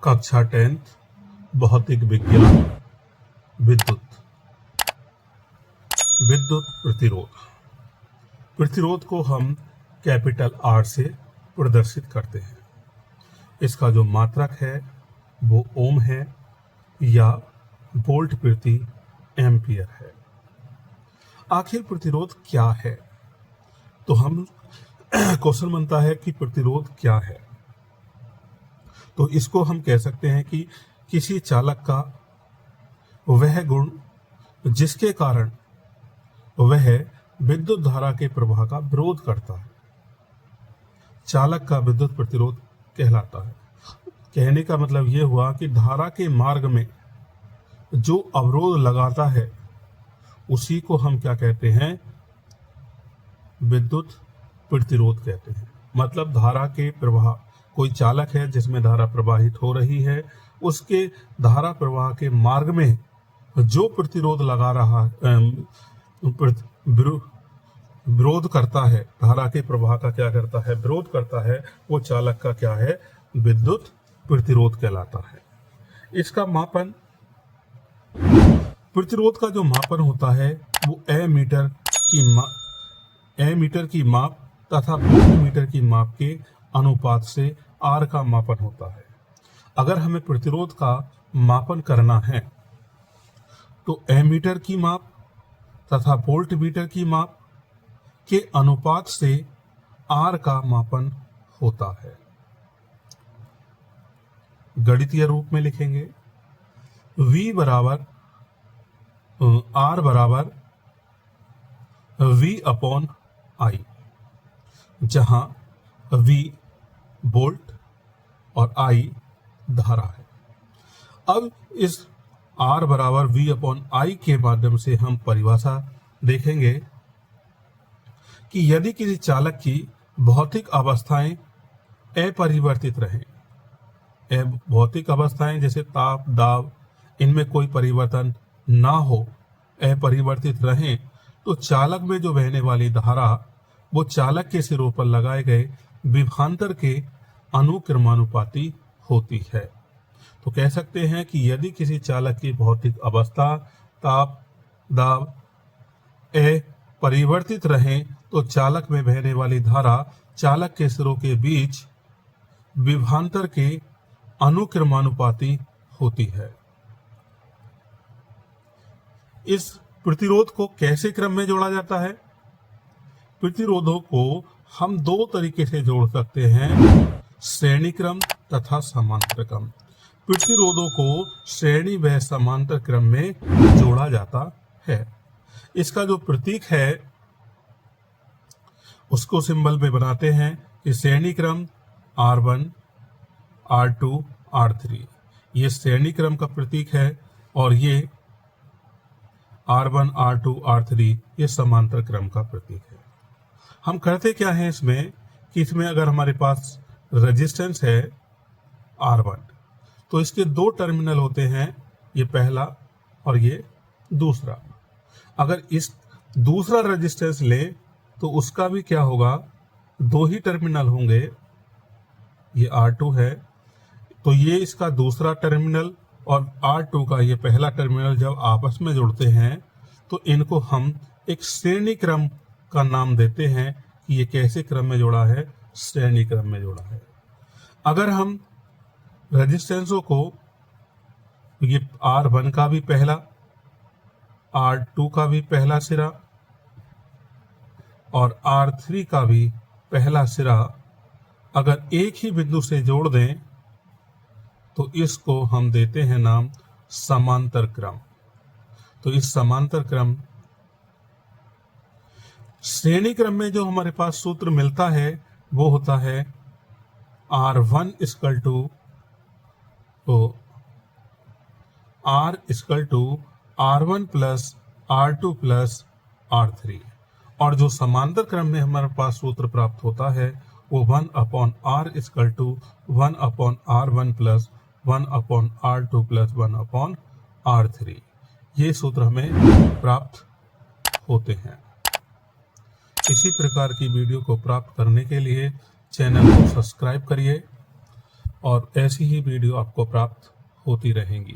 कक्षा 10th भौतिक विज्ञान विद्युत प्रतिरोध। प्रतिरोध को हम कैपिटल R से प्रदर्शित करते हैं। इसका जो मात्रक है वो ओम है या वोल्ट प्रति एम्पियर है। आखिर प्रतिरोध क्या है? तो हम क्वेश्चन बनता है कि प्रतिरोध क्या है। तो इसको हम कह सकते हैं कि किसी चालक का वह गुण जिसके कारण वह विद्युत धारा के प्रवाह का विरोध करता है, चालक का विद्युत प्रतिरोध कहलाता है। कहने का मतलब यह हुआ कि धारा के मार्ग में जो अवरोध लगाता है उसी को हम क्या कहते हैं? विद्युत प्रतिरोध कहते हैं। मतलब धारा के प्रवाह, कोई चालक है जिसमें धारा प्रवाहित हो रही है, उसके धारा प्रवाह के मार्ग में जो प्रतिरोध लगा रहा विरोध करता है, धारा के प्रवाह का क्या करता है? विरोध करता है, वो चालक का क्या है? विद्युत प्रतिरोध कहलाता है। इसका मापन, प्रतिरोध का जो मापन होता है वो एमीटर की माप तथा वोल्टमीटर की माप के अनुपात से R का मापन होता है। अगर हमें प्रतिरोध का मापन करना है तो एमीटर की माप तथा वोल्टमीटर की माप के अनुपात से R का मापन होता है। गणितीय रूप में लिखेंगे R बराबर V अपॉन I, जहां V वोल्ट और I धारा है। अब इस R बराबर V अपॉन I के माध्यम से हम परिभाषा देखेंगे कि यदि किसी चालक की भौतिक अवस्थाएं अपरिवर्तित रहें, भौतिक अवस्थाएं जैसे ताप, दाब, इनमें कोई परिवर्तन ना हो, अपरिवर्तित रहें, तो चालक में जो बहने वाली धारा वो चालक के सिरों पर लगाए गए विभवांतर के अनुक्रमानुपाती होती है। तो कह सकते हैं कि यदि किसी चालक की भौतिक अवस्था ताप, दाब परिवर्तित रहें तो चालक में बहने वाली धारा चालक के सिरों के बीच विभवांतर के अनुक्रमानुपाती होती है। इस प्रतिरोध को कैसे क्रम में जोड़ा जाता है? प्रतिरोधों को हम दो तरीके से जोड़ सकते हैं, श्रेणी क्रम तथा समांतर क्रम। प्रतिरोधों को श्रेणी व समांतर क्रम में जोड़ा जाता है। इसका जो प्रतीक है उसको सिंबल में बनाते हैं कि श्रेणी क्रम R1, R2, R3, ये श्रेणी क्रम का प्रतीक है और ये R1, R2, R3 ये समांतर क्रम का प्रतीक है। हम करते क्या हैं इसमें कि इसमें अगर हमारे पास रेजिस्टेंस है R1 तो इसके दो टर्मिनल होते हैं, ये पहला और ये दूसरा। अगर इस दूसरा रेजिस्टेंस ले तो उसका भी क्या होगा? दो ही टर्मिनल होंगे। ये R2 है तो ये इसका दूसरा टर्मिनल और R2 का ये पहला टर्मिनल जब आपस में जुड़ते हैं तो इनको हम एक श्रेणी क्रम का नाम देते हैं कि ये कैसे क्रम में जोड़ा है? श्रेणी क्रम में जोड़ा है। अगर हम रेजिस्टेंसों को, ये R1 का भी पहला, R2 का भी पहला सिरा और R3 का भी पहला सिरा अगर एक ही बिंदु से जोड़ दें तो इसको हम देते हैं नाम समांतर क्रम। तो इस समांतर क्रम, श्रेणी क्रम में जो हमारे पास सूत्र मिलता है वो होता है R1 equal to R1 plus R2 plus R3, और जो समांतर क्रम में हमारे पास सूत्र प्राप्त होता है वो 1 upon R equal to 1 upon R1 plus 1 upon R2 plus 1 upon R3, ये सूत्र हमें प्राप्त होते हैं। इसी प्रकार की वीडियो को प्राप्त करने के लिए चैनल को सब्सक्राइब करिए और ऐसी ही वीडियो आपको प्राप्त होती रहेंगी।